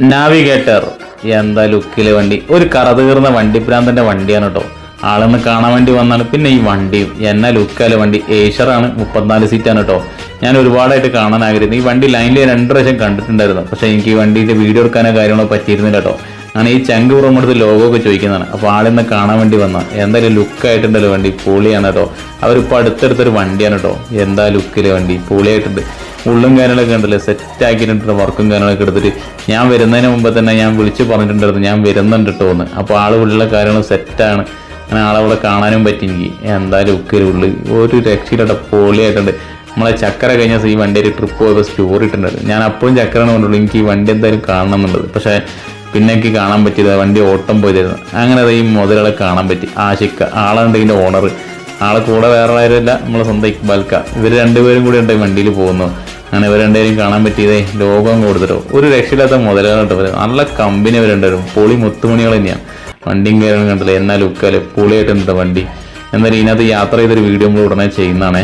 Navigator എന്താ ലുക്കിലെ വണ്ടി, ഒരു കറതീർന്ന വണ്ടിപ്രാന്തന്റെ വണ്ടിയാണ് കേട്ടോ. ആളൊന്ന് കാണാൻ വേണ്ടി വന്നാണ്. പിന്നെ ഈ വണ്ടിയും എന്നാ ലുക്കാലെ വണ്ടി. ഏഷ്യറാണ്, 34 സീറ്റാണ് കേട്ടോ. ഞാൻ ഒരുപാടായിട്ട് കാണാൻ ആഗ്രഹിക്കുന്നു. ഈ വണ്ടി ലൈനിൽ 2 പ്രാവശ്യം കണ്ടിട്ടുണ്ടായിരുന്നു. പക്ഷേ എനിക്ക് ഈ വണ്ടിയുടെ വീഡിയോ എടുക്കാനോ കാര്യങ്ങളോ പറ്റിയിരുന്നില്ല കേട്ടോ. ഞാൻ ഈ ചങ്ക് പുറമെടുത്ത് ലോഗോ ഒക്കെ ചോദിക്കുന്നതാണ്. അപ്പോൾ ആളിന്ന് കാണാൻ വേണ്ടി വന്ന എന്തായാലും ലുക്കായിട്ടുണ്ടല്ലോ വണ്ടി, പൊളിയാണ് കേട്ടോ. അവരിപ്പോൾ അടുത്തടുത്തൊരു വണ്ടിയാണ് കേട്ടോ. എന്താ ലുക്കിലെ വണ്ടി, പൊളിയായിട്ടുണ്ട്. ഉള്ളും കാര്യങ്ങളൊക്കെ ഉണ്ടല്ലോ, സെറ്റ് ആക്കിയിട്ടുണ്ട്. വർക്കും കാര്യങ്ങളൊക്കെ എടുത്തിട്ട് ഞാൻ വരുന്നതിന് മുമ്പ് തന്നെ ഞാൻ വിളിച്ച് പറഞ്ഞിട്ടുണ്ടായിരുന്നു ഞാൻ വരുന്നുണ്ട് കേട്ടോ എന്ന്. അപ്പോൾ ആൾ ഉള്ളിലുള്ള കാര്യങ്ങൾ സെറ്റാണ്. അങ്ങനെ ആളവിടെ കാണാനും പറ്റി എനിക്ക്. എന്താ ലുക്കിലുള്ളിൽ ഒരു രക്ഷയിലട്ടോ, പൊളിയായിട്ടുണ്ട്. നമ്മളെ ചക്കര കഴിഞ്ഞ ഈ വണ്ടിയിൽ ട്രിപ്പ് പോയപ്പോൾ സ്റ്റോറി ഇട്ടിട്ടുണ്ടായിരുന്നു. ഞാൻ അപ്പോഴും ചക്കരനെ കൊണ്ടുള്ളൂ, എനിക്ക് ഈ വണ്ടി എന്തായാലും കാണണം എന്നുള്ളത്. പക്ഷേ പിന്നെ എനിക്ക് കാണാൻ പറ്റിയത് വണ്ടി ഓട്ടം പോയതായിരുന്നു. അങ്ങനെ ഈ മുതലുകളെ കാണാൻ പറ്റി. ആഷിക്ക ആളുണ്ട്, ഇതിൻ്റെ ഓണർ. ആളെ കൂടെ വേറെ ആരുമില്ല, നമ്മളെ സ്വന്തം ഇക്ബാൽക്ക. ഇവർ രണ്ടുപേരും കൂടി ഉണ്ട് വണ്ടിയിൽ പോകുന്നു. അങ്ങനെ ഇവർ രണ്ടുപേരും കാണാൻ പറ്റിയതേ ലോകം കൊടുത്തിട്ടോ. ഒരു രക്ഷയില്ലാത്ത മുതലുകളുണ്ട്. നല്ല കമ്പനി അവരുണ്ടായിരുന്നു. പൊളി മുത്തുമണികൾ തന്നെയാണ്. വണ്ടിയും കാര്യങ്ങളും കണ്ടില്ല, എന്നാൽ ലുക്കാല് പൊളിയായിട്ടുണ്ട് വണ്ടി. എന്നാലും ഇതിനകത്ത് യാത്ര ചെയ്തൊരു വീഡിയോ നമ്മൾ ഉടനെ ചെയ്യുന്നതാണേ.